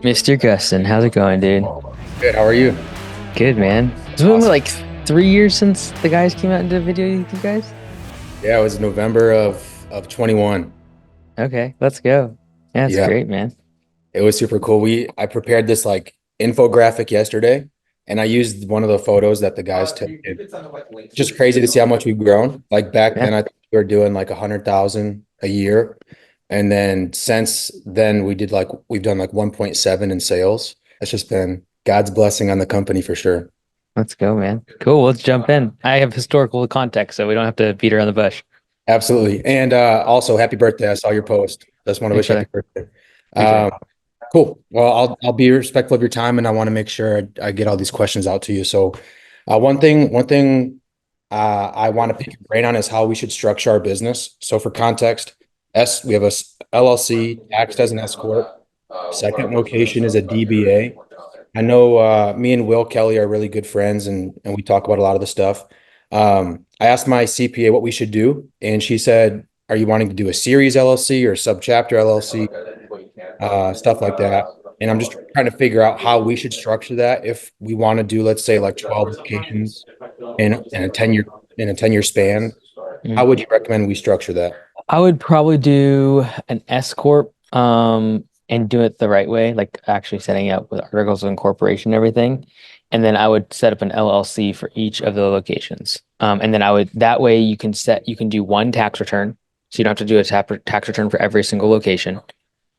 Mr. Gustin, how's it going, dude? Good. How are you? Good, man. It's been Awesome. like 3 years since the guys came out into video with you guys. Yeah, it was November of 21. Okay, let's go. Yeah, it's Yeah, great, man. it was super cool. I prepared this like infographic yesterday, and I used one of the photos that the guys took. Just crazy to see how much we've grown. Like back Yeah, then, I think we were doing like 100,000 a year, and then since then we've done like 1.7 in sales. It's just been God's blessing on the company for sure. let's go, man. Cool. Let's jump in. I have historical context, so we don't have to beat around the bush. Absolutely. And also, happy birthday. I saw your post. Just want to Thanks, wish happy brother. birthday. Appreciate Um, it. Cool. Well, I'll be respectful of your time, and I want to make sure I get all these questions out to you. So, one thing I want to pick your brain on is how we should structure our business. So, for context, we have a LLC taxed as an S corp. Second location is a DBA. I know me and Will Kelly are really good friends, and we talk about a lot of the stuff. I asked my CPA what we should do, and she said, "Are you wanting to do a series LLC or subchapter LLC?" Stuff like that. And I'm just trying to figure out how we should structure that if we want to do, let's say, like 12 locations in a 10-year span. How Mm. would you recommend we structure that? I would probably do an S corp, and do it the right way, like actually setting up with articles of incorporation and everything. And then I would set up an LLC for each of the locations. And then that way you can do one tax return. So you don't have to do a tax return for every single location.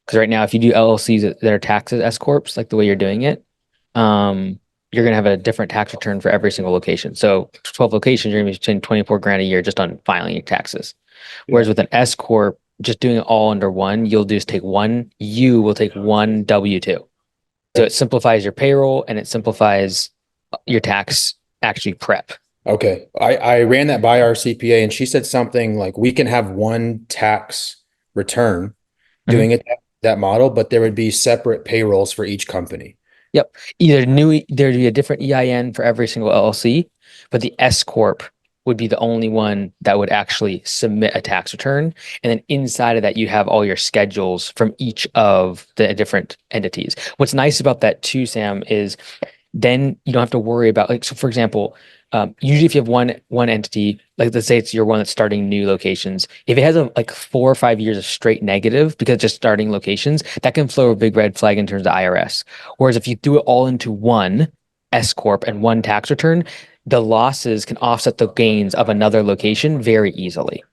Because right now, if you do LLCs that are taxed as S corps, like the way you're doing it, you're gonna have a different tax return for every single location. So 12 locations, you're gonna be spending 24 grand a year just on filing your taxes. Yeah. Whereas with an S corp, just doing it all under one, you will take one W-2. So it simplifies your payroll and it simplifies your tax actually prep. Okay. I ran that by our CPA, and she said something like we can have one tax return Mhm. doing it that model, but there would be separate payrolls for each company. Yep. There'd be a different EIN for every single LLC, but the S corp would be the only one that would actually submit a tax return. And then inside of that, you have all your schedules from each of the different entities. What's nice about that too, Sam, is then you don't have to worry about, like, so for example, usually if you have one entity, like let's say it's your one that's starting new locations, if it has like 4 or 5 years of straight negative because it's just starting locations, that can throw a big red flag in terms of IRS. Whereas if you do it all into one S corp and one tax return, the losses can offset the gains of another location very easily.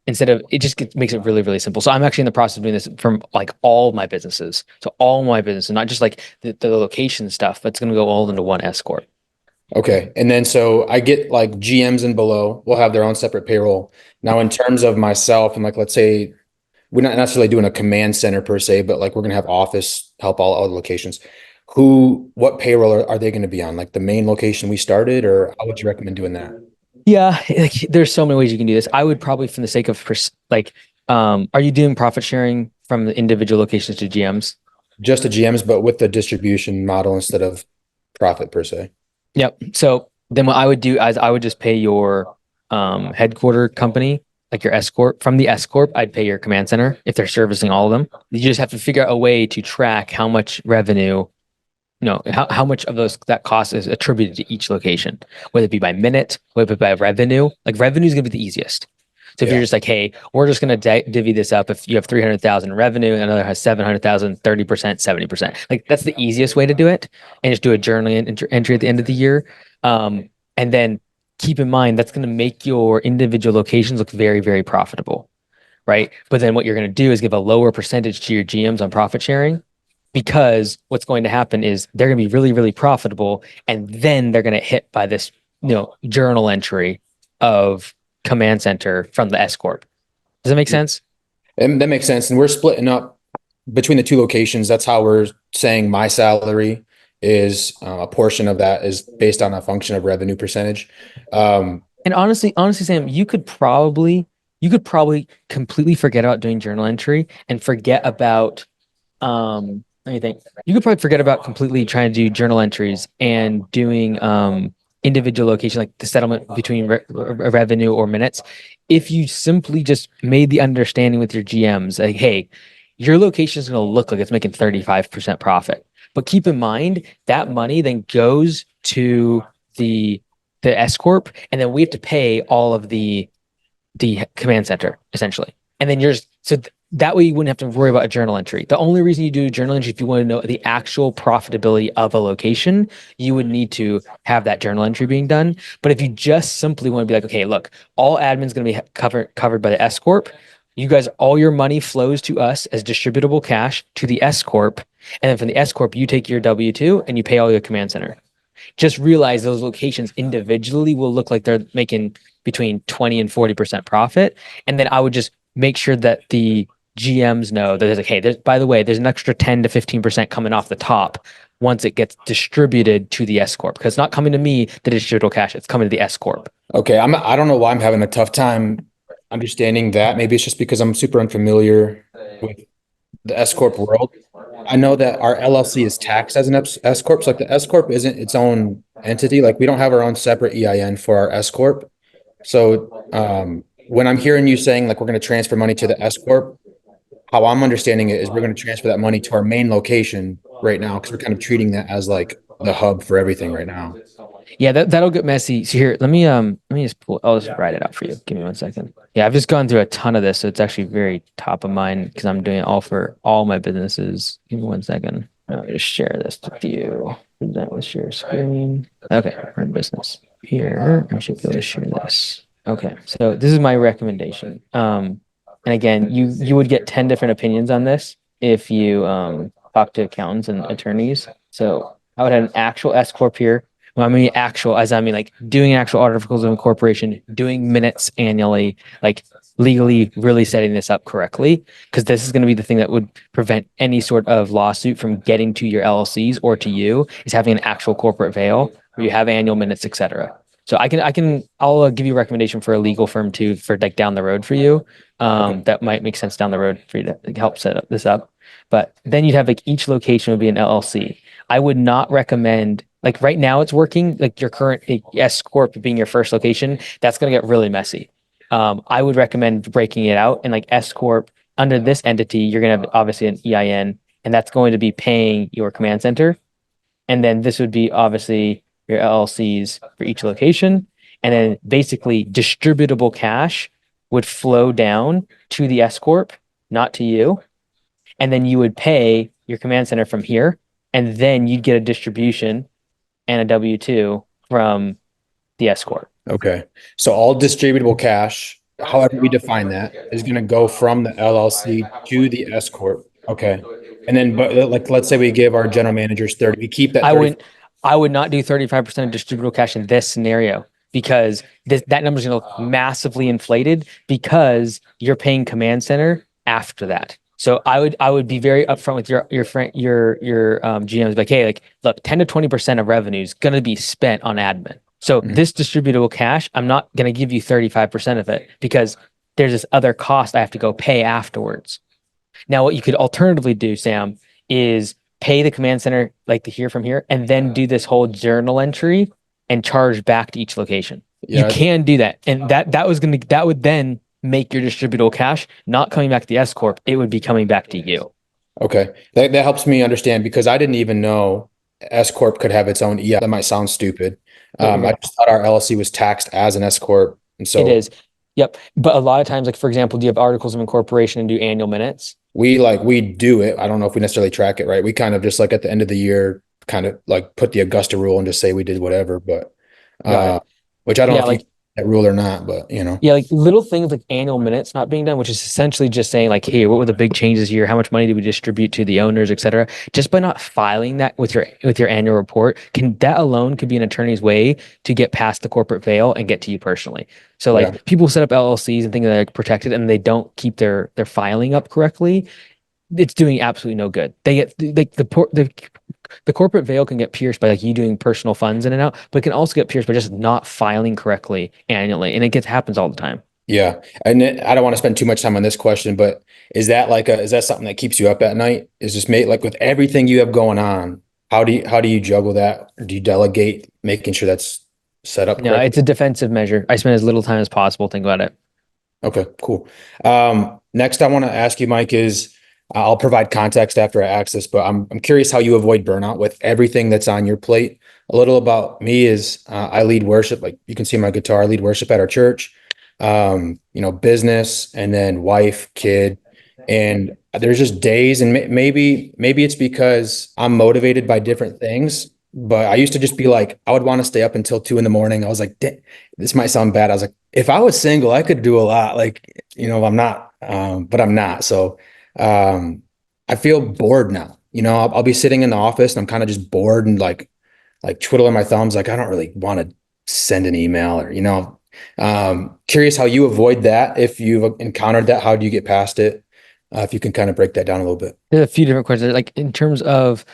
Instead of it just makes it really, really simple. So I'm actually in the process of doing this from like all my businesses. So all my businesses, not just like the location stuff, that's going to go all into one S corp. Okay. And then so I get like GMs and below will have their own separate payroll. Now, in terms of myself, and like, let's say we're not necessarily doing a command center per se, but like we're going to have office help all other locations. What payroll are they going to be on? Like the main location we started, or how would you recommend doing that? Yeah, like there's so many ways you can do this. I would probably, from the sake of like, are you doing profit sharing from the individual locations to GMs? Just the GMs, but with the distribution model instead of profit per se. Yep. So then what I would do is I would just pay your headquarter company, like your S corp. From the S corp, I'd pay your command center if they're servicing all of them. You just have to figure out a way to track how much revenue, how much of those that cost is attributed to each location, whether it be by minute, whether it be by revenue. Like revenue is going to be the easiest. So if you're Yeah. just like, hey, we're just going to divvy this up. If you have 300,000 in revenue and another has 700,000, 30%, 70%, like that's the easiest way to do it. And just do a journal entry at the end of the year. And then keep in mind, that's going to make your individual locations look very, very profitable. Right. But then what you're going to do is give a lower percentage to your GMs on profit sharing, because what's going to happen is they're going to be really, really profitable. And then they're going to hit by this, journal entry of command center from the S corp. Does that make sense? And that makes sense. And we're splitting up between the two locations. That's how we're saying my salary is a portion of that is based on a function of revenue percentage. Um, And honestly, Sam, you could probably completely forget about doing journal entry and forget about let me think. You could probably forget about completely trying to do journal entries and doing individual location, like the settlement between revenue or minutes, if you simply just made the understanding with your GMs, like, hey, your location is going to look like it's making 35% profit. But keep in mind that money then goes to the S corp, and then we have to pay all of the command center essentially. And then that way you wouldn't have to worry about a journal entry. The only reason you do a journal entry if you want to know the actual profitability of a location, you would need to have that journal entry being done. But if you just simply want to be like, okay, look, all admin's going to be covered by the S corp. You guys, all your money flows to us as distributable cash to the S corp, and then from the S corp, you take your W-2 and you pay all your command center. Just realize those locations individually will look like they're making between 20 and 40% profit. And then I would just make sure that the GMs know that there's like, hey, by the way, there's an extra 10 to 15% coming off the top once it gets distributed to the S corp, because it's not coming to me, the distributable cash, it's coming to the S corp. Okay, I don't know why I'm having a tough time understanding that. Maybe it's just because I'm super unfamiliar with the S corp world. I know that our LLC is taxed as an S corp. So like the S corp isn't its own entity. Like we don't have our own separate EIN for our S corp. So when I'm hearing you saying like we're going to transfer money to the S corp, how I'm understanding it is we're going to transfer that money to our main location right now because we're kind of treating that as like the hub for everything right now. Yeah, that'll get messy. So here, let me just I'll just write it out for you. Give me 1 second. Yeah, I've just gone through a ton of this, so it's actually very top of mind because I'm doing it all for all my businesses. Give me 1 second. I'll just share this with you. Present with share screen. Okay, run business. Here, I should be able to share this. Okay, so this is my recommendation. And again, you would get 10 different opinions on this if you talk to accountants and attorneys. So I would have an actual S corp here. Well, I mean actual, as I mean like doing actual articles of incorporation, doing minutes annually, like legally really setting this up correctly, because this is going to be the thing that would prevent any sort of lawsuit from getting to your LLCs or to you, is having an actual corporate veil where you have annual minutes, etc. So I'll give you a recommendation for a legal firm too, for like down the road for you. That might make sense down the road for you to help set this up. But then you'd have like each location would be an LLC. I would not recommend, like right now it's working, like your current S corp being your first location, that's going to get really messy. I would recommend breaking it out, and like S corp under this entity, you're going to have obviously an EIN, and that's going to be paying your command center. And then this would be obviously your LLCs for each location. And then basically distributable cash would flow down to the S corp, not to you. And then you would pay your command center from here. And then you'd get a distribution and a W-2 from the S corp. Okay. So all distributable cash, however we define that, is going to go from the LLC to the S corp. Okay. And then, but like, let's say we give our general managers 30, we keep that 30. I would not do 35% of distributable cash in this scenario, because that number is going to look massively inflated because you're paying command center after that. So I would be very upfront with your friend, your GMs, like, hey, like, look, 10 to 20% of revenue is going to be spent on admin. So this distributable cash, I'm not going to give you 35% of it because there's this other cost I have to go pay afterwards. Now, what you could alternatively do, Sam, is pay the command center like the here from here, and then do this whole journal entry and charge back to each location. Yeah. You can do that, and that would then make your distributable cash not coming back to the S corp; it would be coming back to you. Okay, that helps me understand, because I didn't even know S corp could have its own EI. That might sound stupid. I just thought our LLC was taxed as an S corp, and so it is. Yep, but a lot of times, like for example, do you have articles of incorporation and do annual minutes? We do it. I don't know if we necessarily track it, right? We kind of just like at the end of the year, kind of like put the Augusta rule and just say we did whatever, but which I don't know if you that rule or not, but you know. Yeah, like little things like annual minutes not being done, which is essentially just saying like, hey, what were the big changes here? How much money did we distribute to the owners, et cetera? Just by not filing that with your annual report, that alone could be an attorney's way to get past the corporate veil and get to you personally. So like people set up LLCs and think they're protected and they don't keep their filing up correctly. It's doing absolutely no good. They get like the corporate veil can get pierced by like you doing personal funds in and out, but it can also get pierced by just not filing correctly annually. And it happens all the time. Yeah. And I don't want to spend too much time on this question, but is that something that keeps you up at night? Is just like with everything you have going on, how do you juggle that? Or do you delegate making sure that's set up correctly? No, it's a defensive measure. I spend as little time as possible thinking about it. Okay, cool. Next I want to ask you, Mike, is I'll provide context after I ask this, but I'm curious how you avoid burnout with everything that's on your plate. A little about me is I lead worship, like you can see my guitar, I lead worship at our church. Business, and then wife, kid, and there's just days, and maybe it's because I'm motivated by different things. But I used to just be like, I would want to stay up until 2 in the morning. I was like, this might sound bad. I was like, if I was single, I could do a lot. Like, I'm not, but I'm not. So um, I feel bored now. I'll be sitting in the office and I'm kind of just bored and like twiddling my thumbs. Like, I don't really want to send an email or, curious how you avoid that. If you've encountered that, how do you get past it? If you can kind of break that down a little bit. There's a few different questions. Like in terms of,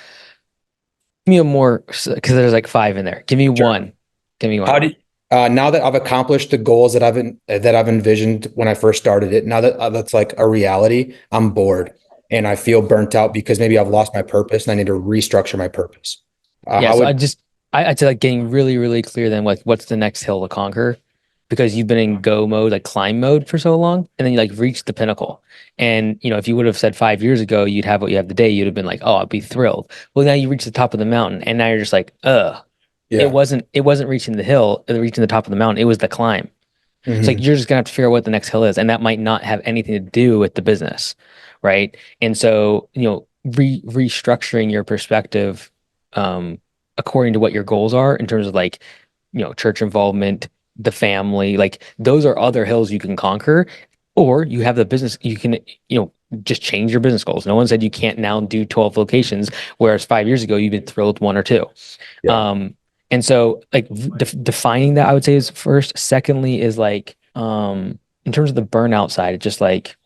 give me a more, because there's like five in there. Give me Sure. one. Give me How one. did Now that I've accomplished the goals that I've envisioned when I first started it, now that that's like a reality, I'm bored and I feel burnt out because maybe I've lost my purpose and I need to restructure my purpose. Yeah, How so would I'd say like getting really, really clear then like what's the next hill to conquer because you've been in go mode, like climb mode for so long, and then you like reach the pinnacle. And if you would have said 5 years ago you'd have what you have today, you'd have been like, oh, I'd be thrilled. Well, now you reach the top of the mountain, and now you're just like, Yeah. it wasn't reaching the hill, reaching the top of the mountain, it was the climb. It's like Hmm. you're just gonna have to figure out what the next hill is, and that might not have anything to do with the business, right? And so, restructuring your perspective according to what your goals are in terms of like, church involvement, the family, like those are other hills you can conquer, or you have the business, you can, just change your business goals. No one said you can't now do 12 locations, whereas 5 years ago you've been thrilled with one or two. Yeah. Um, and so like defining that I would say is first. Secondly is like in terms of the burnout side, it's just like,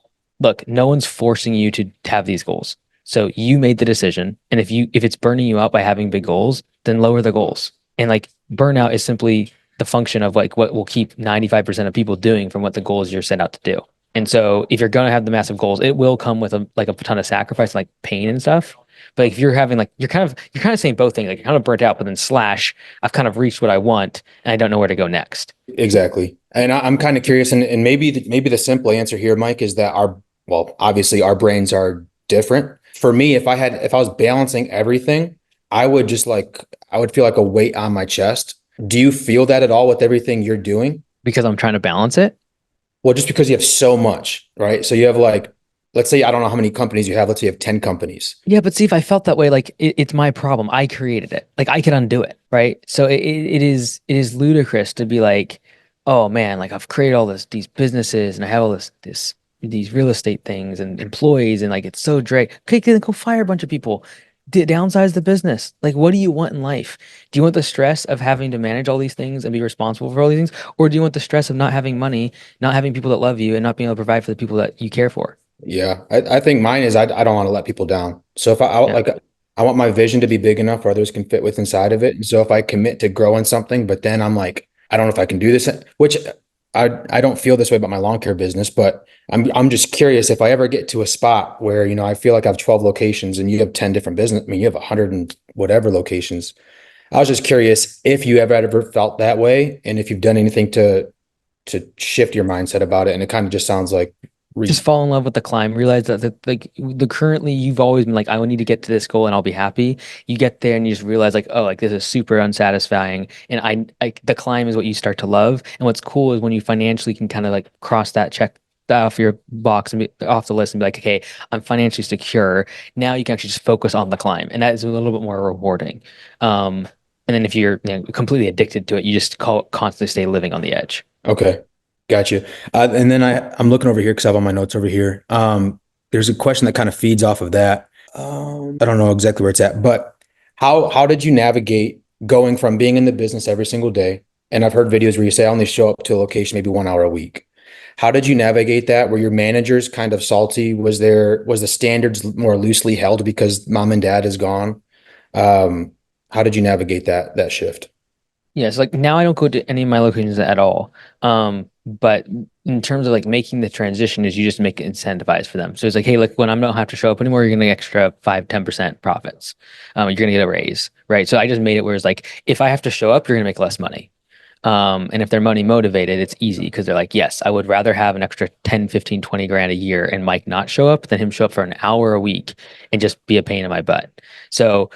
look, no one's forcing you to have these goals. So you made the decision. And if it's burning you out by having big goals, then lower the goals. And like burnout is simply the function of like what will keep 95% of people doing from what the goals you're set out to do. And so if you're gonna have the massive goals, it will come with a ton of sacrifice, like pain and stuff. But if you're having like you're kind of saying both things, like you're kind of burnt out, but then slash, I've kind of reached what I want and I don't know where to go next. Exactly. And I'm kind of curious, and maybe the simple answer here, Mike, is that obviously our brains are different. For me, if I was balancing everything, I would feel like a weight on my chest. Do you feel that at all with everything you're doing? Because I'm trying to balance it. Well, just because you have so much, right? So you have like, let's say, I don't know how many companies you have. Let's say you have 10 companies. Yeah, but see, if I felt that way, like it's my problem. I created it. Like I can undo it, right? So it is ludicrous to be like, oh man, like I've created all these businesses and I have all these real estate things and employees and like it's so great. Okay, then go fire a bunch of people. Downsize the business. Like, what do you want in life? Do you want the stress of having to manage all these things and be responsible for all these things, or do you want the stress of not having money, not having people that love you, and not being able to provide for the people that you care for? Yeah, I think mine is I don't want to let people down. So if Yeah. I want my vision to be big enough where others can fit with inside of it. And so if I commit to growing something, but then I'm like, I don't know if I can do this, which I don't feel this way about my lawn care business, but I'm just curious if I ever get to a spot where, I feel like I have 12 locations and you have 10 different business. I mean, you have 100 and whatever locations. I was just curious if you ever felt that way and if you've done anything to shift your mindset about it. And it kind of just sounds like Just fall in love with the climb. Realize that like the currently you've always been like, I will need to get to this goal and I'll be happy. You get there and you just realize like, oh, like this is super unsatisfying. And the climb is what you start to love. And what's cool is when you financially can kind of like cross that check that off your box and be off the list and be like, okay, I'm financially secure. Now you can actually just focus on the climb. And that is a little bit more rewarding. And then if you're completely addicted to it, you just constantly stay living on the edge. Okay. Gotcha. And then I'm looking over here because I have all my notes over here. There's a question that kind of feeds off of that. I don't know exactly where it's at, but how did you navigate going from being in the business every single day? And I've heard videos where you say I only show up to a location maybe 1 hour a week. How did you navigate that? Were your managers kind of salty? Was the standards more loosely held because mom and dad is gone? Um, how did you navigate that shift? Yeah, so like now I don't go to any of my locations at all. But in terms of like making the transition is you just make it incentivized for them. So it's like, hey, like when I don't have to show up anymore, you're gonna get extra 5, 10% profits. You're gonna get a raise, right? So I just made it where it's like if I have to show up, you're gonna make less money. And if they're money motivated, it's easy because they're like, yes, I would rather have an extra 10, 15, 20 grand a year and Mike not show up than him show up for an hour a week and just be a pain in my butt. So,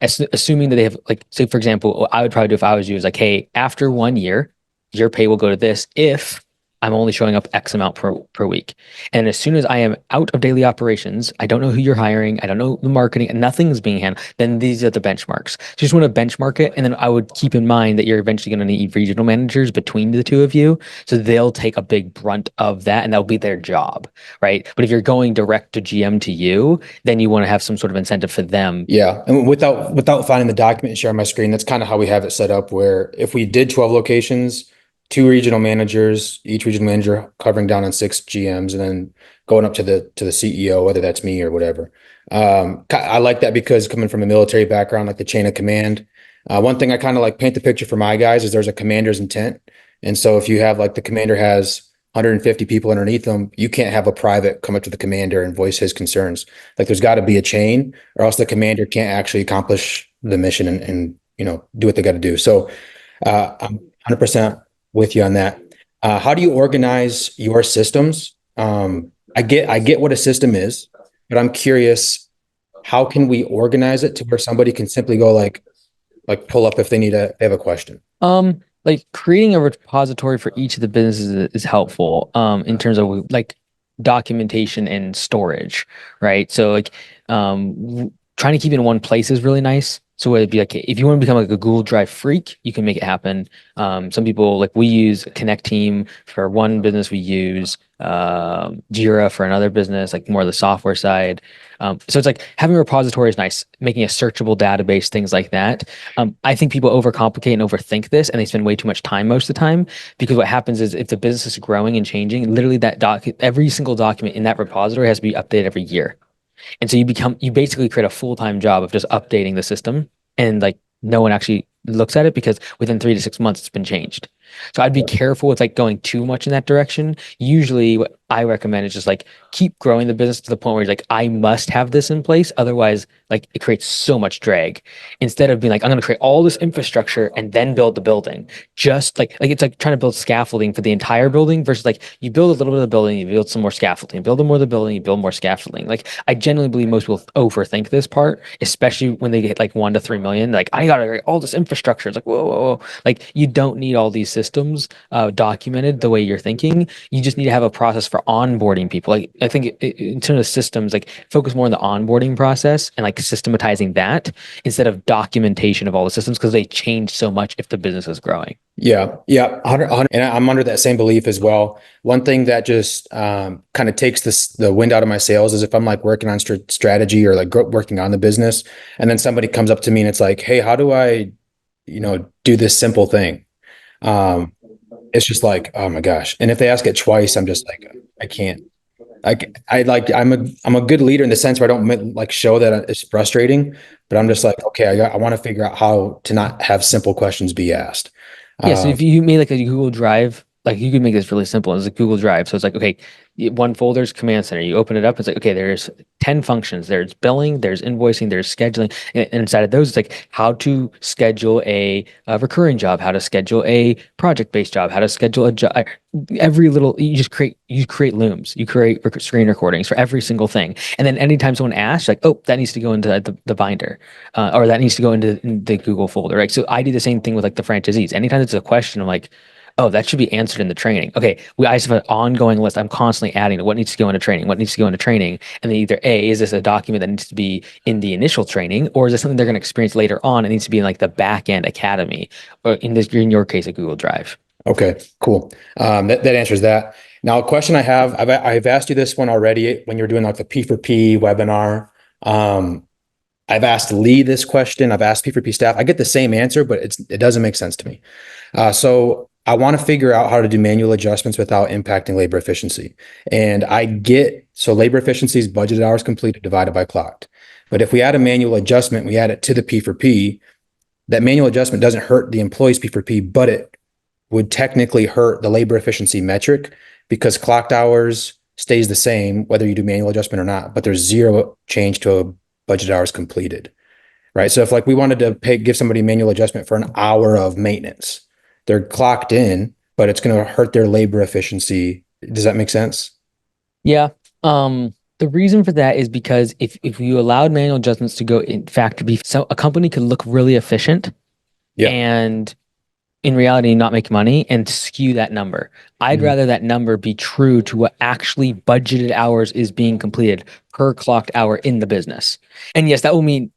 assuming that they have, like, say, for example, what I would probably do if I was you is like, hey, after 1 year, your pay will go to this if I'm only showing up X amount per week. And as soon as I am out of daily operations, I don't know who you're hiring, I don't know the marketing, and nothing's being handled, then these are the benchmarks. So you just want to benchmark it. And then I would keep in mind that you're eventually going to need regional managers between the two of you. So they'll take a big brunt of that and that'll be their job. Right. But if you're going direct to GM to you, then you want to have some sort of incentive for them. Yeah. And without finding the document and sharing my screen, that's kind of how we have it set up, where if we did 12 locations, two regional managers, each regional manager covering down on 6 GMs, and then going up to the CEO, whether that's me or whatever. I like that because coming from a military background, like the chain of command, one thing I kind of like paint the picture for my guys is there's a commander's intent. And so if you have like the commander has 150 people underneath them, you can't have a private come up to the commander and voice his concerns. Like there's got to be a chain, or else the commander can't actually accomplish the mission and do what they got to do. So I'm 100% with you on that. How do you organize your systems? I get what a system is, but I'm curious, how can we organize it to where somebody can simply go like pull up if they they have a question? Like creating a repository for each of the businesses is helpful, in terms of like documentation and storage, right? So like, trying to keep it in one place is really nice. So it'd be like, if you want to become like a Google Drive freak, you can make it happen. Some people, like, we use Connect Team for one business. We use Jira for another business, like more of the software side. So it's like having a repository is nice, making a searchable database, things like that. I think people overcomplicate and overthink this, and they spend way too much time most of the time, because what happens is if the business is growing and changing, literally every single document in that repository has to be updated every year. And so you basically create a full-time job of just updating the system, and like no one actually looks at it because within 3 to 6 months it's been changed. So I'd be careful with like going too much in that direction. Usually what I recommend is just like keep growing the business to the point where you're like, I must have this in place. Otherwise, like, it creates so much drag. Instead of being like, I'm going to create all this infrastructure and then build the building. Just like it's like trying to build scaffolding for the entire building versus like you build a little bit of the building, you build some more scaffolding, build more of the building, you build more scaffolding. Like, I genuinely believe most people overthink this part, especially when they get like 1 to 3 million. Like, I got to create all this infrastructure. It's like, whoa, whoa, whoa. Like, you don't need all these systems documented the way you're thinking. You just need to have a process for onboarding people. Like, I think in terms of systems, like, focus more on the onboarding process and like systematizing that instead of documentation of all the systems, because they change so much if the business is growing. Yeah, 100, and I'm under that same belief as well. One thing that just kind of takes the wind out of my sails is if I'm like working on strategy or like working on the business, and then somebody comes up to me and it's like, "Hey, how do I, do this simple thing?" It's just like, oh my gosh. And if they ask it twice, I'm just like, I can't. I'm a good leader in the sense where I don't like show that it's frustrating, but I'm just like, okay, I want to figure out how to not have simple questions be asked. Yeah, so if you made like a Google Drive, like, you could make this really simple. It's a Google Drive. So it's like, okay, one folder is Command Center. You open it up, it's like, okay, there's 10 functions. There's billing, there's invoicing, there's scheduling. And inside of those, it's like how to schedule a recurring job, how to schedule a project-based job, how to schedule a job. Every little, you create looms, you create screen recordings for every single thing. And then anytime someone asks, like, oh, that needs to go into the binder, or that needs to go into the Google folder, right? So I do the same thing with like the franchisees. Anytime there's a question, I'm like, oh, that should be answered in the training. Okay, I just have an ongoing list. I'm constantly adding to what needs to go into training, what needs to go into training. And then either A, is this a document that needs to be in the initial training, or is this something they're going to experience later on? It needs to be in like the back end academy, or in your case, a Google Drive. Okay, cool. That answers that. Now, a question I have, I've asked you this one already when you're doing like the P4P webinar. I've asked Lee this question. I've asked P4P staff. I get the same answer, but it doesn't make sense to me. So I want to figure out how to do manual adjustments without impacting labor efficiency. And so labor efficiency is budgeted hours completed divided by clocked. But if we add a manual adjustment, we add it to the P4P, that manual adjustment doesn't hurt the employee's P4P, but it would technically hurt the labor efficiency metric, because clocked hours stays the same whether you do manual adjustment or not, but there's zero change to a budget hours completed, right? So if like we wanted to give somebody manual adjustment for an hour of maintenance, they're clocked in, but it's going to hurt their labor efficiency. Does that make sense? Yeah. The reason for that is because if you allowed manual adjustments to go in factor B, so a company could look really efficient Yeah. and in reality not make money and skew that number. I'd Mhm. rather that number be true to what actually budgeted hours is being completed per clocked hour in the business. And yes, that will mean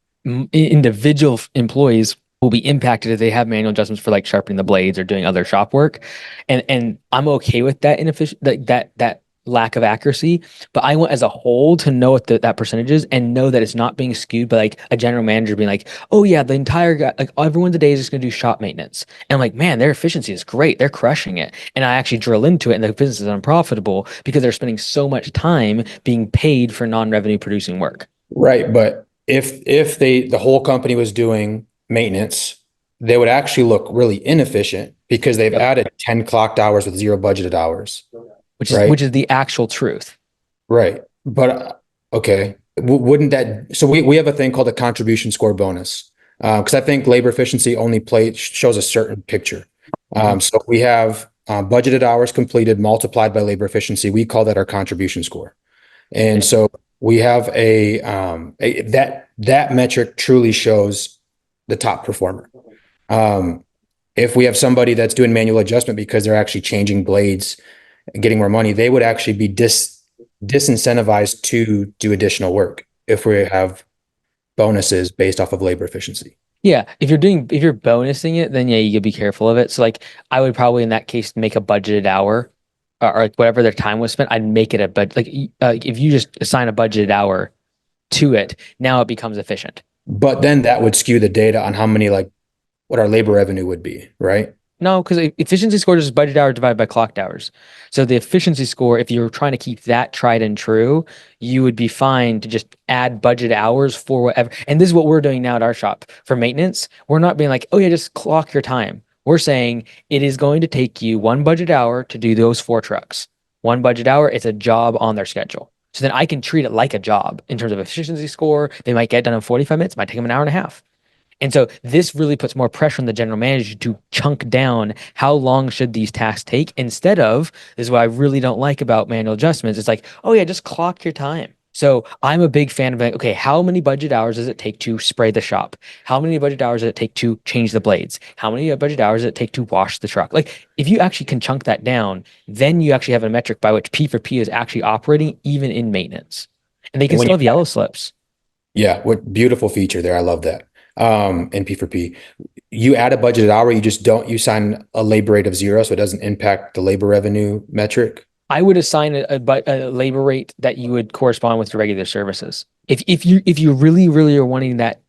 individual employees will be impacted if they have manual adjustments for like sharpening the blades or doing other shop work. And I'm okay with that inefficient that lack of accuracy, but I want as a whole to know what that percentage is and know that it's not being skewed by like a general manager being like, oh yeah, the entire guy, like everyone today is just going to do shop maintenance. And I'm like, man, their efficiency is great. They're crushing it. And I actually drill into it and the business is unprofitable because they're spending so much time being paid for non-revenue producing work. Right. But if the whole company was doing maintenance, they would actually look really inefficient because they've Yep. added 10 clocked hours with zero budgeted hours. Which is Right. the actual truth. Right. But okay. Wouldn't that, so we have a thing called a contribution score bonus. Because I think labor efficiency only shows a certain picture. Mhm. So we have budgeted hours completed multiplied by labor efficiency. We call that our contribution score. And Okay. so we have that metric truly shows the top performer. Um, if we have somebody that's doing manual adjustment because they're actually changing blades and getting more money, they would actually be disincentivized to do additional work if we have bonuses based off of labor efficiency. Yeah, if you're bonusing it, then yeah, you could be careful of it. So like I would probably in that case make a budgeted hour or like whatever their time was spent, I'd make it a but like if you just assign a budgeted hour to it, now it becomes efficient. But then that would skew the data on how many, like, what our labor revenue would be, right? No, because efficiency score is just budget hours divided by clocked hours. So the efficiency score, if you're trying to keep that tried and true, you would be fine to just add budget hours for whatever. And this is what we're doing now at our shop for maintenance. We're not being like, oh yeah, just clock your time. We're saying it is going to take you one budget hour to do those 4 trucks. One budget hour, it's a job on their schedule. So then I can treat it like a job in terms of efficiency score. They might get done in 45 minutes, it might take them an hour and a half. And so this really puts more pressure on the general manager to chunk down how long should these tasks take instead of, this is what I really don't like about manual adjustments. It's like, oh yeah, just clock your time. So I'm a big fan of like, okay, how many budget hours does it take to spray the shop? How many budget hours does it take to change the blades? How many budget hours does it take to wash the truck? Like if you actually can chunk that down, then you actually have a metric by which P for P is actually operating even in maintenance. And they can And when still you, have yellow slips. yeah, what beautiful feature there. I love that. In P for P, you add a budgeted hour, you sign a labor rate of zero, so it doesn't impact the labor revenue metric. I would assign a labor rate that you would correspond with your regular services. If you really are wanting that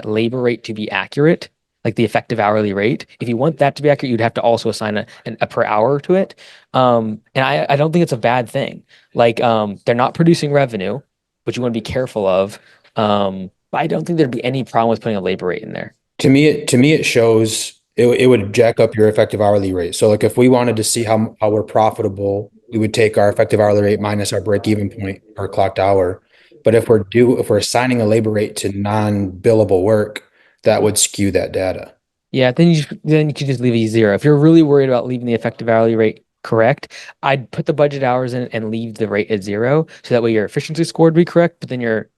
labor rate to be accurate, like the effective hourly rate, if you want that to be accurate, you'd have to also assign a per hour to it. And I don't think it's a bad thing. Like they're not producing revenue, which you want to be careful of. But I don't think there'd be any problem with putting a labor rate in there. To me, it shows it would jack up your effective hourly rate. So like if we wanted to see how we're profitable, we would take our effective hourly rate minus our break even point per clocked hour. But if we're assigning a labor rate to non-billable work, that would skew that data. Yeah, then you could just leave it zero. If you're really worried about leaving the effective hourly rate correct, I'd put the budget hours in and leave the rate at zero, so that way your efficiency score would be correct, but then your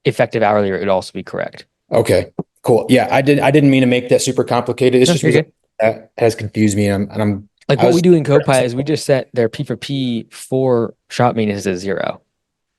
effective hourly rate would also be correct. Okay, cool. Yeah, I didn't mean to make that super complicated. It's No, just you're because good. that has confused me Like I what we was do in Copilot is we just set their P for P for shop maintenance as zero.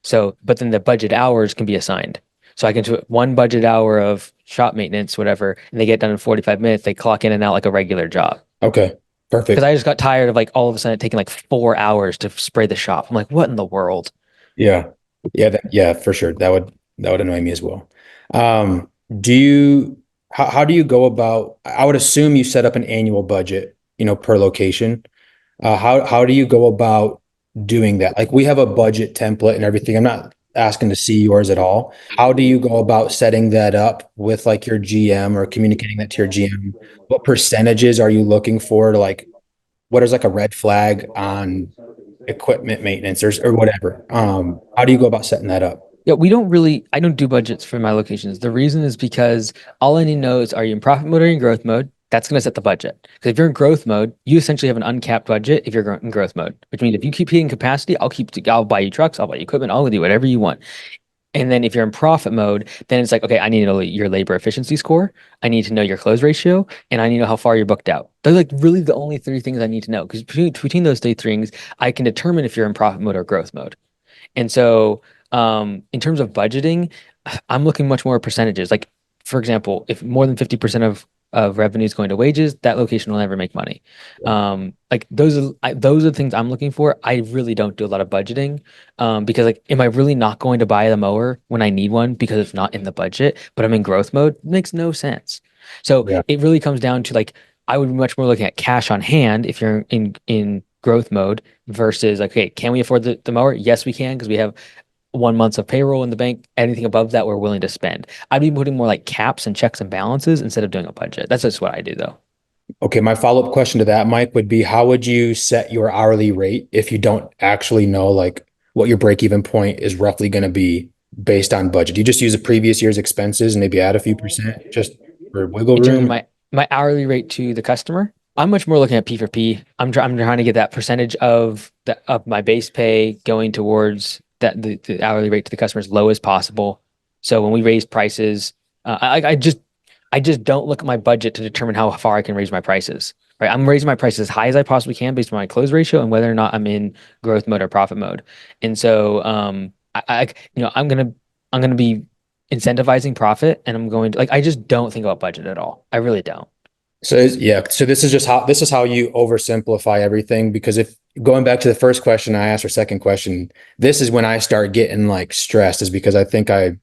So, but then the budget hours can be assigned. So I can do one budget hour of shop maintenance, whatever, and they get done in 45 minutes. They clock in and out like a regular job. okay. Because Perfect. I just got tired of like all of a sudden it taking like 4 hours to spray the shop. I'm like, what in the world? Yeah. Yeah, for sure. That would annoy me as well. Um, do you how do you go about, I would assume you set up an annual budget, per location. How do you go about doing that? Like we have a budget template and everything. I'm not asking to see yours at all. How do you go about setting that up with like your GM or communicating that to your GM? What percentages are you looking for to like, what is like a red flag on equipment maintenance or whatever? How do you go about setting that up? Yeah, I don't do budgets for my locations. The reason is because all I need to know is, are you in profit mode or in growth mode? That's going to set the budget. Because if you're in growth mode, you essentially have an uncapped budget if you're in growth mode, which means if you keep hitting capacity, I'll buy you trucks, I'll buy you equipment, I'll do whatever you want. And then if you're in profit mode, then it's like, okay, I need to know your labor efficiency score. I need to know your close ratio, and I need to know how far you're booked out. They're like really the only three things I need to know. Because between those three things, I can determine if you're in profit mode or growth mode. And so, in terms of budgeting, I'm looking much more at percentages. Like, for example, if more than 50% of revenue is going to wages, that location will never make money. Like those are the things I'm looking for. I really don't do a lot of budgeting, because like, am I really not going to buy the mower when I need one because it's not in the budget, but I'm in growth mode? It makes no sense. So Yeah. it really comes down to like, I would be much more looking at cash on hand if you're in growth mode versus like, okay, can we afford the mower? Yes, we can because we have 1 month of payroll in the bank. Anything above that, we're willing to spend. I'd be putting more like caps and checks and balances instead of doing a budget. That's just what I do though. Okay, my follow-up question to that, Mike, would be how would you set your hourly rate if you don't actually know like what your break-even point is roughly going to be based on budget? You just use the previous year's expenses and maybe add a few percent just for wiggle In terms of room. my hourly rate to the customer, I'm much more looking at P for P. I'm trying to get that percentage of my base pay going towards the hourly rate to the customer as low as possible. So when we raise prices, I just don't look at my budget to determine how far I can raise my prices. Right, I'm raising my prices as high as I possibly can based on my close ratio and whether or not I'm in growth mode or profit mode. And so, I'm gonna be incentivizing profit, and I'm going to like I just don't think about budget at all. I really don't. So yeah, so this is how you oversimplify everything because if going back to the first question I asked or second question, this is when I start getting like stressed is because I think I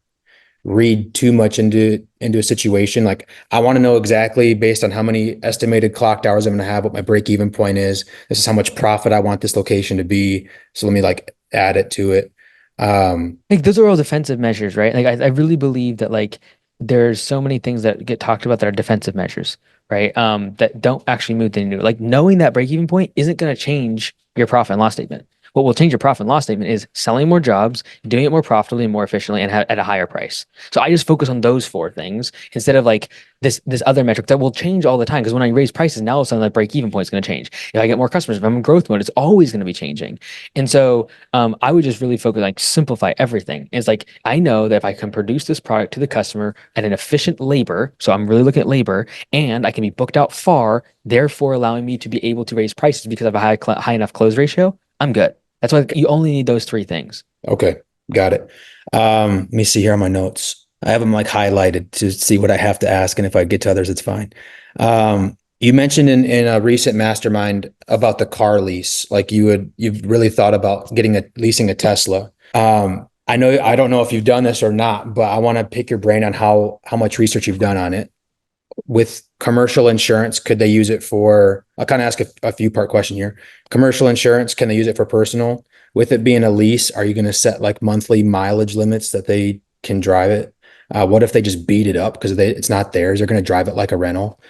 read too much into a situation. Like I want to know exactly based on how many estimated clocked hours I'm going to have, what my break even point is. This is how much profit I want this location to be. So let me like add it to it. Like those are all defensive measures, right? Like I really believe that like there's so many things that get talked about that are defensive measures, right? That don't actually move the needle. Like knowing that break even point isn't going to change your profit and loss statement. What will change your profit and loss statement is selling more jobs, doing it more profitably and more efficiently, and at a higher price. So I just focus on those four things instead of like this other metric that will change all the time. Because when I raise prices, now all of a sudden that break even point is going to change. If I get more customers, if I'm in growth mode, it's always going to be changing. And so I would just really focus, like simplify everything. It's like I know that if I can produce this product to the customer at an efficient labor, so I'm really looking at labor, and I can be booked out far, therefore allowing me to be able to raise prices because of a high enough close ratio, I'm good. That's why you only need those three things. okay, got it. Let me see here on my notes. I have them like highlighted to see what I have to ask, and if I get to others, it's fine. You mentioned in a recent mastermind about the car lease, like you've really thought about leasing a Tesla. I know I don't know if you've done this or not, but I want to pick your brain on how much research you've done on it. With commercial insurance, could they use it for, I'll kind of ask a few part question here. Commercial insurance, can they use it for personal? With it being a lease, are you going to set like monthly mileage limits that they can drive it? What if they just beat it up because it's not theirs? They're going to drive it like a rental.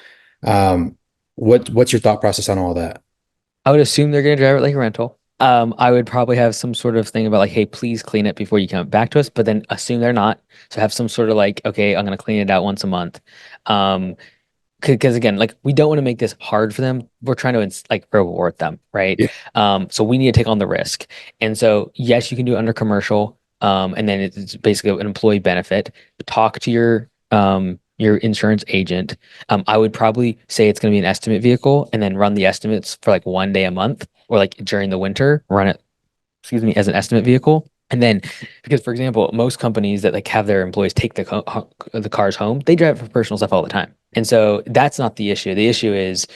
What's your thought process on all that? I would assume they're going to drive it like a rental. I would probably have some sort of thing about like, hey, please clean it before you come back to us, but then assume they're not. So have some sort of like, okay, I'm going to clean it out once a month. Because again, like we don't want to make this hard for them. We're trying to like reward them, right? Yeah. So we need to take on the risk. And so yes, you can do it under commercial. And then it's basically an employee benefit. Talk to your insurance agent. I would probably say it's going to be an estimate vehicle and then run the estimates for like 1 day a month or like during the winter, run it, excuse me, as an estimate vehicle. And then, because for example, most companies that like have their employees take the cars home, they drive it for personal stuff all the time. And so that's not the issue. The issue is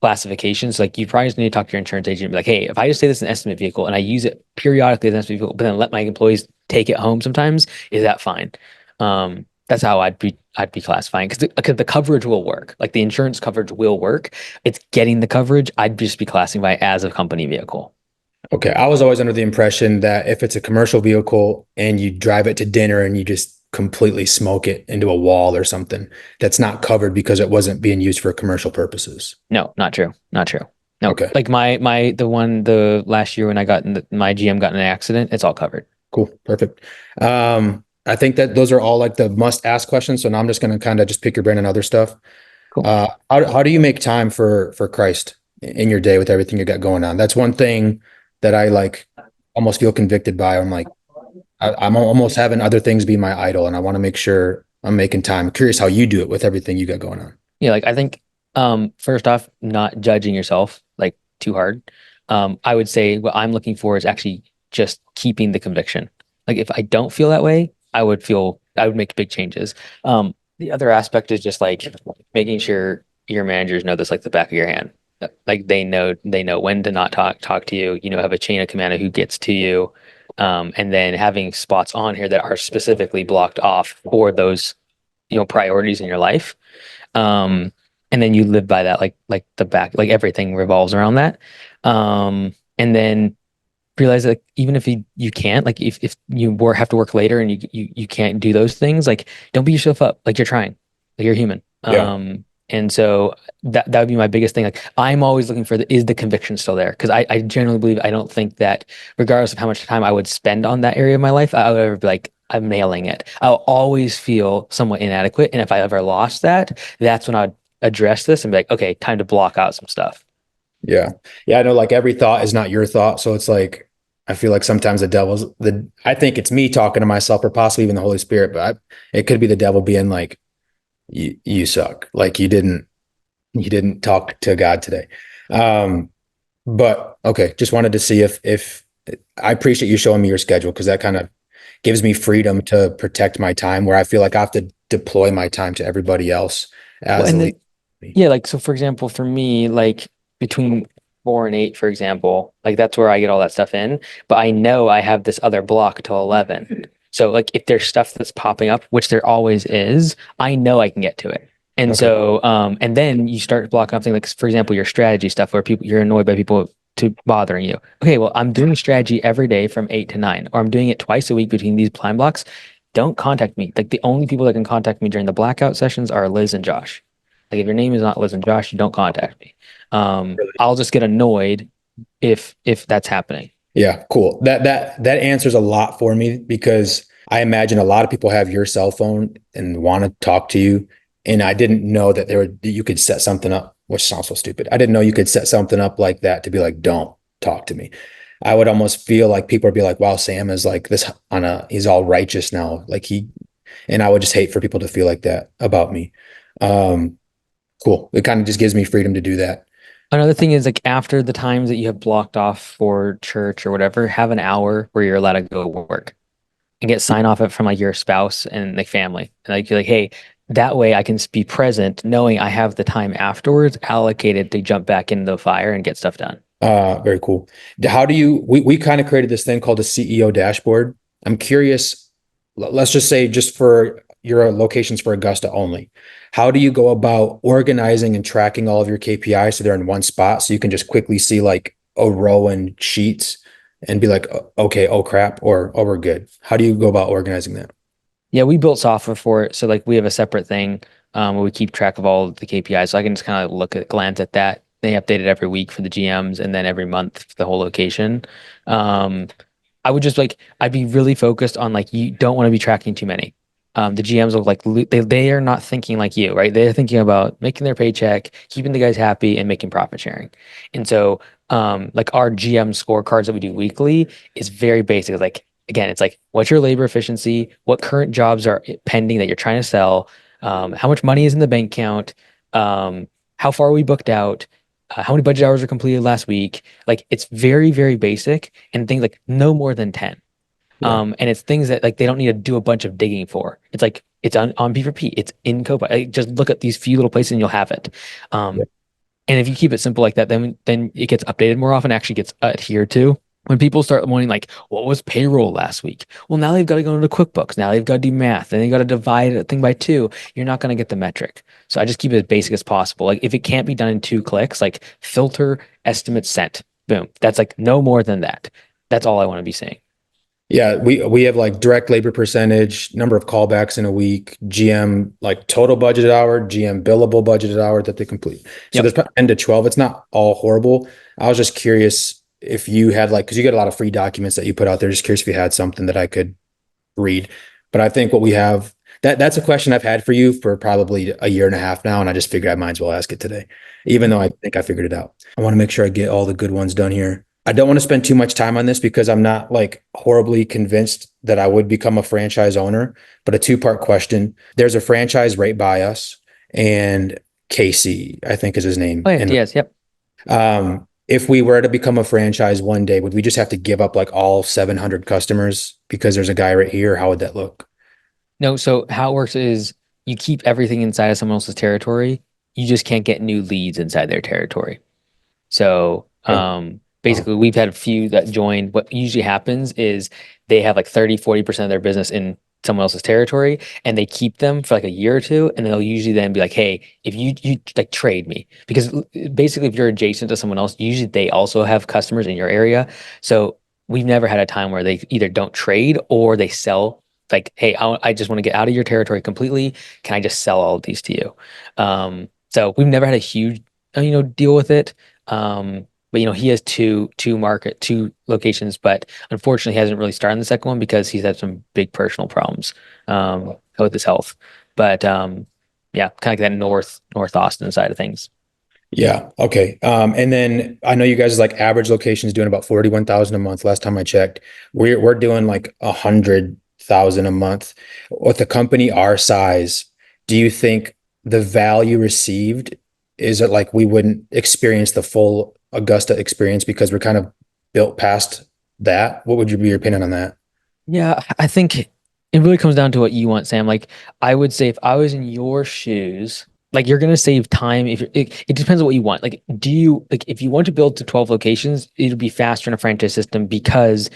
classifications. Like you probably just need to talk to your insurance agent and be like, hey, if I just say this is an estimate vehicle and I use it periodically as an estimate vehicle, but then let my employees take it home sometimes, is that fine? That's how I'd be classifying because the coverage will work. Like the insurance coverage will work. It's getting the coverage. I'd just be classifying as a company vehicle. Okay. I was always under the impression that if it's a commercial vehicle and you drive it to dinner and you just completely smoke it into a wall or something, that's not covered because it wasn't being used for commercial purposes. No, not true. Not true. No, Okay. like the last year when I got my GM got in an accident, it's all covered. Cool. Perfect. I think that those are all like the must ask questions. So now I'm just going to kind of just pick your brain on other stuff. Cool. How do you make time for Christ in your day with everything you got going on? That's one thing that I like almost feel convicted by. I'm like, I'm almost having other things be my idol, and I want to make sure I'm making time. I'm curious how you do it with everything you got going on. Yeah, like I think first off, not judging yourself like too hard. I would say what I'm looking for is actually just keeping the conviction. Like if I don't feel that way, I would make big changes. The other aspect is just like making sure your managers know this like the back of your hand. Like they know when to not talk to you, have a chain of command of who gets to you. And then having spots on here that are specifically blocked off for those, priorities in your life. And then you live by that, like the back, like everything revolves around that. And then realize that even if you can't, like if you have to work later and you can't do those things, like don't beat yourself up. Like you're trying, like you're human. Yeah. And so that would be my biggest thing. Like I'm always looking for is the conviction still there? Because I generally believe I don't think that regardless of how much time I would spend on that area of my life, I would ever be like, I'm nailing it. I'll always feel somewhat inadequate. And if I ever lost that, that's when I'd address this and be like, okay, time to block out some stuff. Yeah. Yeah. I know like every thought is not your thought. So it's like, I feel like sometimes I think it's me talking to myself or possibly even the Holy Spirit, but it could be the devil being like, you suck. Like you didn't talk to God today. Um, but okay. Just wanted to see if I appreciate you showing me your schedule because that kind of gives me freedom to protect my time where I feel like I have to deploy my time to everybody else Well, as a and lead. then yeah, like so for example, for me, like between 4 and 8, for example, like that's where I get all that stuff in. But I know I have this other block till 11. So like if there's stuff that's popping up, which there always is, I know I can get to it. And Okay. so and then you start blocking up things like for example, your strategy stuff where you're annoyed by people to bothering you. Okay, well, I'm doing strategy every day from 8 to 9, or I'm doing it twice a week between these time blocks. Don't contact me. Like the only people that can contact me during the blackout sessions are Liz and Josh. Like if your name is not Liz and Josh, you don't contact me. Really? I'll just get annoyed if that's happening. Yeah, cool. That answers a lot for me because I imagine a lot of people have your cell phone and want to talk to you. And I didn't know that you could set something up, which sounds so stupid. I didn't know you could set something up like that to be like, don't talk to me. I would almost feel like people would be like, wow, Sam is like this he's all righteous now. And I would just hate for people to feel like that about me. Um, cool. It kind of just gives me freedom to do that. Another thing is like after the times that you have blocked off for church or whatever, have an hour where you're allowed to go work and get sign off from like your spouse and like family. And like you're like, hey, that way I can be present knowing I have the time afterwards allocated to jump back into the fire and get stuff done. Very cool. How do we kind of created this thing called a CEO dashboard. I'm curious, let's just say just for your locations for Augusta only. How do you go about organizing and tracking all of your KPIs so they're in one spot so you can just quickly see like a row and sheets and be like, okay, oh crap, or oh, we're good. How do you go about organizing that? Yeah, we built software for it. So like we have a separate thing where we keep track of all the KPIs. So I can just kind of glance at that. They update it every week for the GMs and then every month for the whole location. Um, I would just like I'd be really focused on like you don't want to be tracking too many. The GMs look like they are not thinking like you, right? They're thinking about making their paycheck, keeping the guys happy, and making profit sharing. And so, like our GM scorecards that we do weekly is very basic. Like again, it's like what's your labor efficiency, what current jobs are pending that you're trying to sell, how much money is in the bank account, how far are we booked out, how many budget hours were completed last week. Like it's very, very basic and things like no more than 10. Yeah. And it's things that like they don't need to do a bunch of digging for. It's like it's on P4P, it's in Copa. Like, just look at these few little places and you'll have it. Yeah. And if you keep it simple like that, then it gets updated more often, actually gets adhered to. When people start wanting like, what was payroll last week? Well, now they've got to go into QuickBooks. Now they've got to do math. Then they got to divide a thing by two. You're not going to get the metric. So I just keep it as basic as possible. Like if it can't be done in 2 clicks, like filter, estimate, sent. Boom. That's like no more than that. That's all I want to be seeing. Yeah, we have like direct labor percentage, number of callbacks in a week, GM like total budgeted hour, GM billable budgeted hour that they complete. So Yep. there's probably 10 to 12. It's not all horrible. I was just curious if you had like, because you get a lot of free documents that you put out there. Just curious if you had something that I could read. But I think what we have, That's a question I've had for you for probably a year and a half now, and I just figured I might as well ask it today, even though I think I figured it out. I want to make sure I get all the good ones done here. I don't want to spend too much time on this because I'm not like horribly convinced that I would become a franchise owner, but a two-part question. There's a franchise right by us, and Casey, I think is his name. Oh yeah, And yes, yep. if we were to become a franchise one day, would we just have to give up like all 700 customers because there's a guy right here? How would that look? No, so how it works is you keep everything inside of someone else's territory. You just can't get new leads inside their territory. So Oh, oh, basically we've had a few that joined. What usually happens is they have like 30, 40% of their business in someone else's territory and they keep them for like a year or two. And they'll usually then be like, hey, if you like trade me, because basically if you're adjacent to someone else, usually they also have customers in your area. So we've never had a time where they either don't trade or they sell like, hey, I just want to get out of your territory completely. Can I just sell all of these to you? So we've never had a huge, deal with it. But he has two locations, but unfortunately hasn't really started the second one because he's had some big personal problems with his health. But yeah, kind of like that North Austin side of things. yeah. Okay. And then I know you guys like average location is doing about 41,000 a month. Last time I checked, we're doing like 100,000 a month. With a company our size, do you think the value received is it like we wouldn't experience the full Augusta experience because we're kind of built past that? What would be your opinion on that? Yeah, I think it really comes down to what you want, Sam. Like, I would say if I was in your shoes, like you're gonna save time if it depends on what you want. Like, do you like if you want to build to 12 locations, it'll be faster in a franchise system because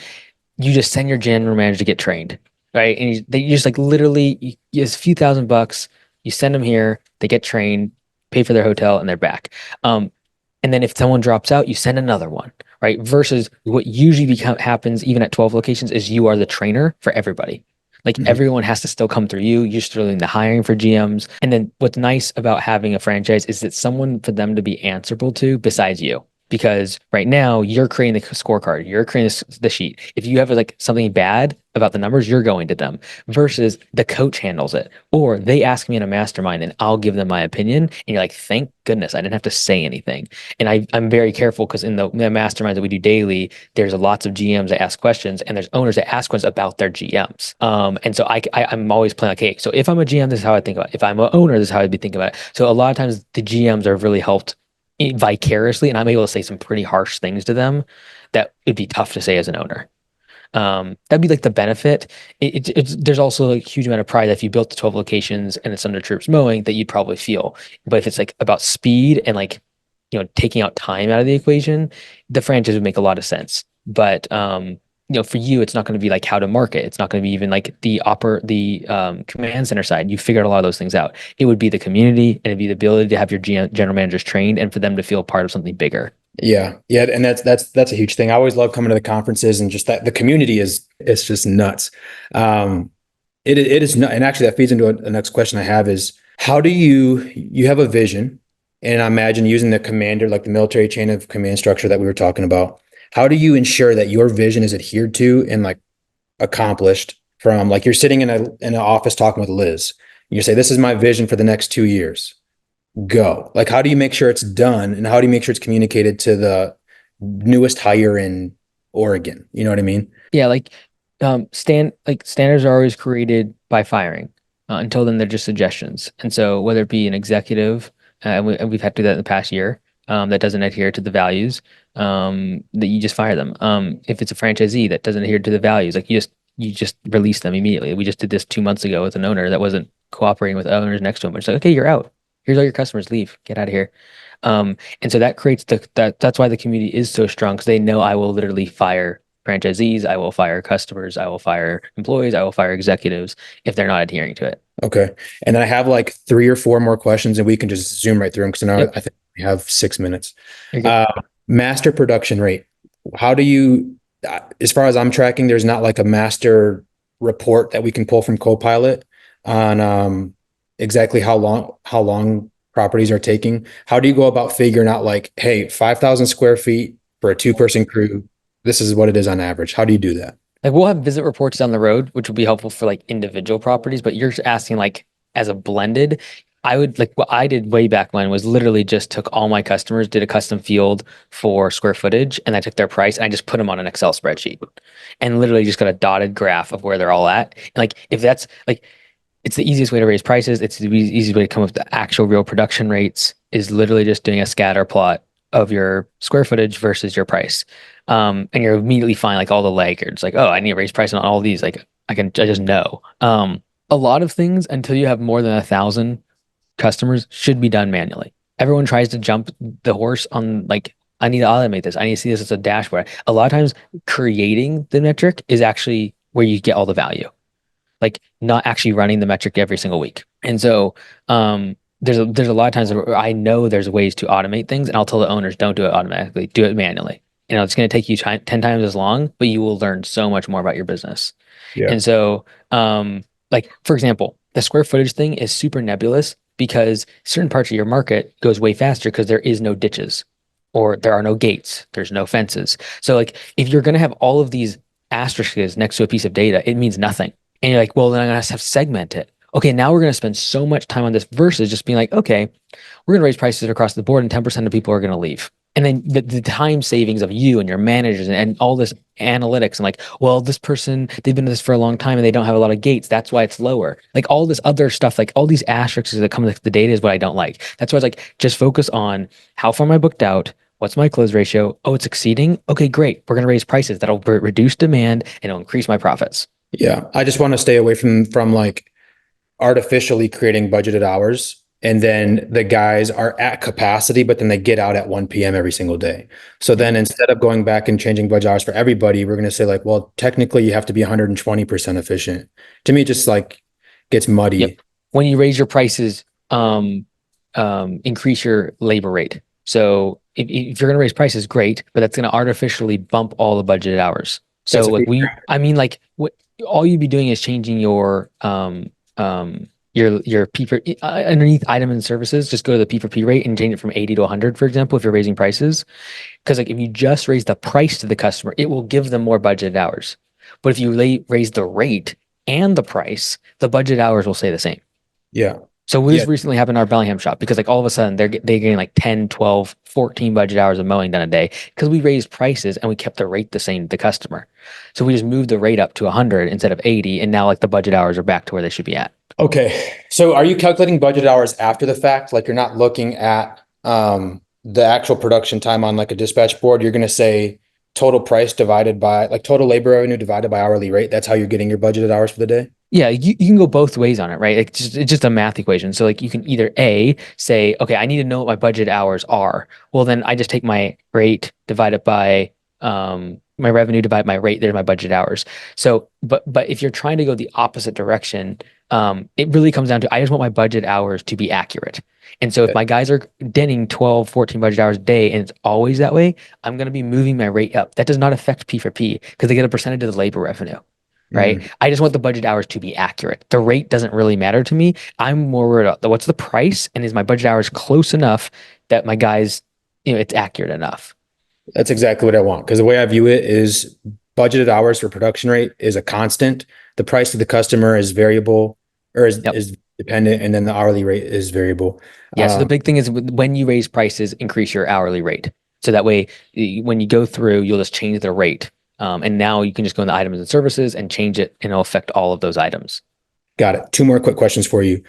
you just send your general manager to get trained, right? And you just like literally, it's a few $1,000s. You send them here, they get trained, pay for their hotel, and they're back. And then if someone drops out, you send another one, right? Versus what usually happens even at 12 locations is you are the trainer for everybody. Like Mhm. everyone has to still come through you. You're still doing the hiring for GMs. And then what's nice about having a franchise is that someone for them to be answerable to besides you. Because right now you're creating the scorecard, you're creating the sheet. If you have like something bad about the numbers, you're going to them versus the coach handles it. Or they ask me in a mastermind and I'll give them my opinion. And you're like, thank goodness I didn't have to say anything. And I'm very careful because in the masterminds that we do daily, there's lots of GMs that ask questions and there's owners that ask questions about their GMs. And so I'm always playing like, hey, so if I'm a GM, this is how I think about it. If I'm an owner, this is how I'd be thinking about it. So a lot of times the GMs are really helped vicariously, and I'm able to say some pretty harsh things to them that would be tough to say as an owner. That'd be like the benefit. There's also a huge amount of pride that if you built the 12 locations and it's under troops mowing that you'd probably feel. But if it's like about speed and like, taking out time out of the equation, the franchise would make a lot of sense. But for you, it's not going to be like how to market. It's not going to be even like the command center side. You figured a lot of those things out. It would be the community and it'd be the ability to have your general managers trained and for them to feel part of something bigger. Yeah, yeah, and that's a huge thing. I always love coming to the conferences and just that the community is it's just nuts. It is not, and actually that feeds into the next question I have is how do you have a vision, and I imagine using the commander like the military chain of command structure that we were talking about. How do you ensure that your vision is adhered to and like accomplished from like you're sitting in an office talking with Liz. You say, this is my vision for the next 2 years. Go. Like, how do you make sure it's done? And how do you make sure it's communicated to the newest hire in Oregon? You know what I mean? Yeah, like standards are always created by firing. Until then, they're just suggestions. And so whether it be an executive, and we've had to do that in the past year, that doesn't adhere to the values, that you just fire them. If it's a franchisee that doesn't adhere to the values, like you just release them immediately. We just did this 2 months ago with an owner that wasn't cooperating with owners next to him. It's like, okay, you're out. Here's all your customers. Leave. Get out of here. And so that creates that's why the community is so strong because they know I will literally fire franchisees, I will fire customers, I will fire employees, I will fire executives if they're not adhering to it. Okay. And then I have like 3 or 4 more questions and we can just zoom right through them because now Yep, I think we have 6 minutes. you're good. Uh, master production rate. How do you, as far as I'm tracking, there's not like a master report that we can pull from Copilot on exactly how long properties are taking. How do you go about figuring out like, hey, 5,000 square feet for a 2-person crew, this is what it is on average. How do you do that? Like we'll have visit reports down the road, which would be helpful for like individual properties, but you're asking like as a blended, I would like what I did way back when was literally just took all my customers, did a custom field for square footage, and I took their price and I just put them on an Excel spreadsheet and literally just got a dotted graph of where they're all at. And like if that's like it's the easiest way to raise prices, it's the easiest way to come up with the actual real production rates is literally just doing a scatter plot of your square footage versus your price. And you're immediately find like all the laggards, like, oh, I need to raise price on all these. Like I just know. A lot of things until you have more than 1,000 customers should be done manually. Everyone tries to jump the horse on like, I need to automate this. I need to see this as a dashboard. A lot of times creating the metric is actually where you get all the value, like not actually running the metric every single week. And so, there's a lot of times where I know there's ways to automate things, and I'll tell the owners don't do it automatically, do it manually. It's going to take you 10 times as long, but you will learn so much more about your business. Yeah. And so, like for example, the square footage thing is super nebulous because certain parts of your market goes way faster because there is no ditches or there are no gates, there's no fences. So like if you're going to have all of these asterisks next to a piece of data, it means nothing. And you're like, well, then I'm going to have to segment it. Okay, now we're going to spend so much time on this versus just being like, okay, we're going to raise prices across the board and 10% of people are going to leave. And then the time savings of you and your managers and all this analytics and like, well, this person, they've been in this for a long time and they don't have a lot of gates. That's why it's lower. Like all this other stuff, like all these asterisks that come with the data is what I don't like. That's why I was like, just focus on how far am I booked out? What's my close ratio? Oh, it's exceeding. Okay, great. We're going to raise prices. That'll reduce demand and it'll increase my profits. Yeah. I just want to stay away from like artificially creating budgeted hours. And then the guys are at capacity, but then they get out at 1 p.m. every single day. So then instead of going back and changing budget hours for everybody, we're going to say like, well, technically you have to be 120% efficient. To me, it just like gets muddy. Yep. When you raise your prices, increase your labor rate. So if you're going to raise prices, great, but that's going to artificially bump all the budgeted hours. So That's a like big- I mean, like what all you'd be doing is changing your P for underneath item and services, just go to the P for P rate and change it from 80 to 100, for example, if you're raising prices. Because like if you just raise the price to the customer, it will give them more budgeted hours. But if you raise the rate and the price, the budget hours will stay the same. Yeah. So this recently happened in our Bellingham shop because like all of a sudden they're getting like 10, 12, 14 budget hours of mowing done a day because we raised prices and we kept the rate the same to the customer. So we just moved the rate up to 100 instead of 80, and now like the budget hours are back to where they should be at. Okay. So are you calculating budget hours after the fact? Like you're not looking at the actual production time on like a dispatch board. You're going to say total price divided by like total labor revenue divided by hourly rate. That's how you're getting your budgeted hours for the day. Yeah, you can go both ways on it, right? It's just a math equation. So like you can either say, okay, I need to know what my budget hours are. Well, then I just take my rate divided by my revenue divided by my rate. There's my budget hours. So, but if you're trying to go the opposite direction, it really comes down to I just want my budget hours to be accurate. And so if my guys are denning 12, 14 budget hours a day and it's always that way, I'm going to be moving my rate up. That does not affect P for P because they get a percentage of the labor revenue. Right. I just want the budget hours to be accurate. The rate doesn't really matter to me. I'm more worried about what's the price and is my budget hours close enough that my guys, it's accurate enough. That's exactly what I want. Because the way I view it is budgeted hours for production rate is a constant. The price to the customer is variable or is dependent. And then the hourly rate is variable. Yeah. So the big thing is when you raise prices, increase your hourly rate. So that way, when you go through, you'll just change the rate. And now you can just go in the items and services and change it and it'll affect all of those items. Got it. Two more quick questions for you.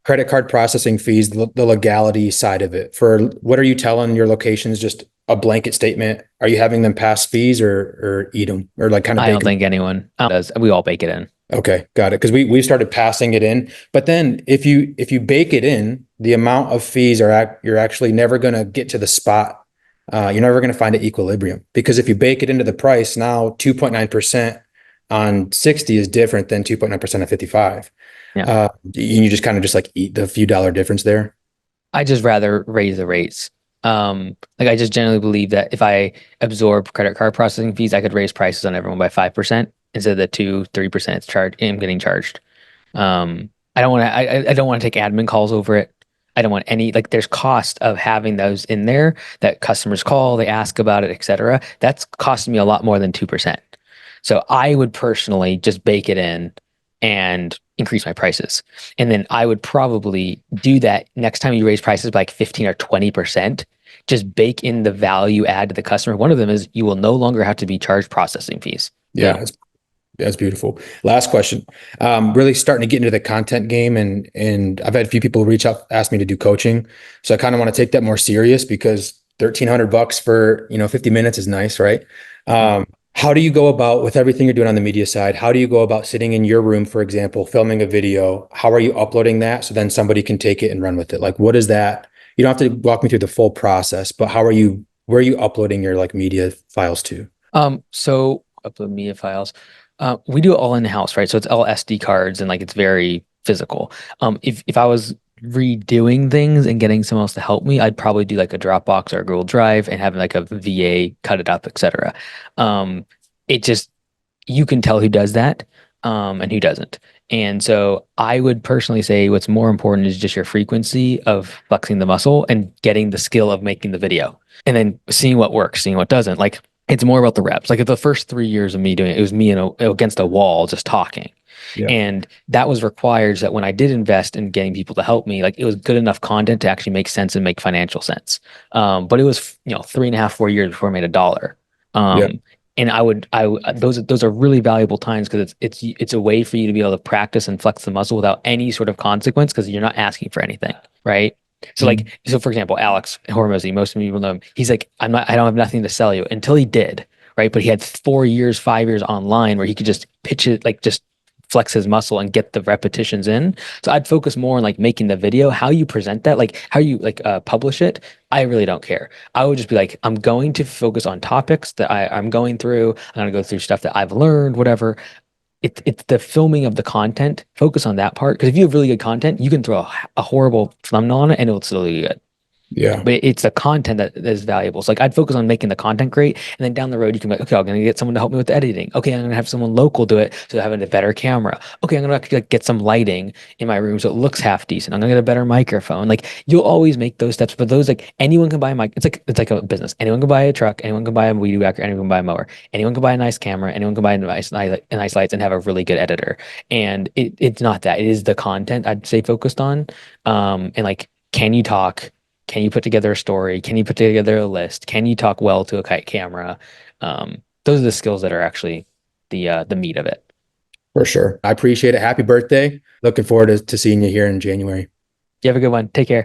Credit card processing fees, the legality side of it. For what are you telling your locations? Just a blanket statement. Are you having them pass fees or eat them or like kind of? I don't think anyone does. We all bake it in. Okay, got it. Because we started passing it in, but then if you bake it in, the amount of fees you're actually never going to get to the spot. You're never going to find an equilibrium because if you bake it into the price now, 2.9% on 60 is different than 2.9% on 55. Yeah. You just kind of just like eat the few dollar difference there. I just rather raise the rates. Like I just generally believe that if I absorb credit card processing fees, I could raise prices on everyone by 5% instead of the 2-3% it's charged. I'm getting charged. I don't want to take admin calls over it. I don't want any, like there's cost of having those in there that customers call, they ask about it, et cetera. That's costing me a lot more than 2%. So I would personally just bake it in and increase my prices. And then I would probably do that next time you raise prices by like 15 or 20%. Just bake in the value add to the customer. One of them is you will no longer have to be charged processing fees. Yeah, Boom. that's beautiful. Last question. Really starting to get into the content game, and I've had a few people reach out, ask me to do coaching. So I kind of want to take that more serious because $1,300 for, 50 minutes is nice, right? How do you go about with everything you're doing on the media side? How do you go about sitting in your room, for example, filming a video? How are you uploading that so then somebody can take it and run with it? Like, what is that? You don't have to walk me through the full process, but where are you uploading your like media files to? So upload media files. We do it all in house, right? So it's all SD cards and like it's very physical. If I was redoing things and getting someone else to help me, I'd probably do like a Dropbox or a Google Drive and have like a VA cut it up, etc. It just you can tell who does that, and who doesn't. And so I would personally say what's more important is just your frequency of flexing the muscle and getting the skill of making the video and then seeing what works, seeing what doesn't. Like it's more about the reps. Like the first 3 years of me doing it, it was me against a wall just talking. Yeah. And that was required so that when I did invest in getting people to help me, like it was good enough content to actually make sense and make financial sense. But it was, 3.5, 4 years before I made a dollar. Yeah. And those are really valuable times because it's a way for you to be able to practice and flex the muscle without any sort of consequence because you're not asking for anything, right? So Mhm. so for example, Alex Hormozy, most of you will know him. He's like, I don't have nothing to sell you until he did, right? But he had 4 years, 5 years online where he could just pitch it, like just flex his muscle and get the repetitions in. So I'd focus more on like making the video, how you present that, like how you publish it. I really don't care. I would just be like, I'm going to focus on topics that I'm going through. I'm going to go through stuff that I've learned, whatever. It's the filming of the content. Focus on that part. Because if you have really good content, you can throw a horrible thumbnail on it and it'll still be good. Yeah. But it's the content that is valuable. So like I'd focus on making the content great, and then down the road you can be like, okay, I'm gonna get someone to help me with the editing. Okay, I'm gonna have someone local do it, so having a better camera. Okay, I'm gonna actually like, get some lighting in my room so it looks half decent. I'm gonna get a better microphone. Like you'll always make those steps, but those like anyone can buy a mic. It's like a business. Anyone can buy a truck. Anyone can buy a weed whacker. Anyone can buy a mower. Anyone can buy a nice camera. Anyone can buy nice lights and have a really good editor. And it's not that. It is the content I'd say focused on. And like, can you talk? Can you put together a story? Can you put together a list? Can you talk well to a kite camera? Those are the skills that are actually the meat of it. For sure. I appreciate it. Happy birthday. Looking forward to seeing you here in January. You have a good one. Take care.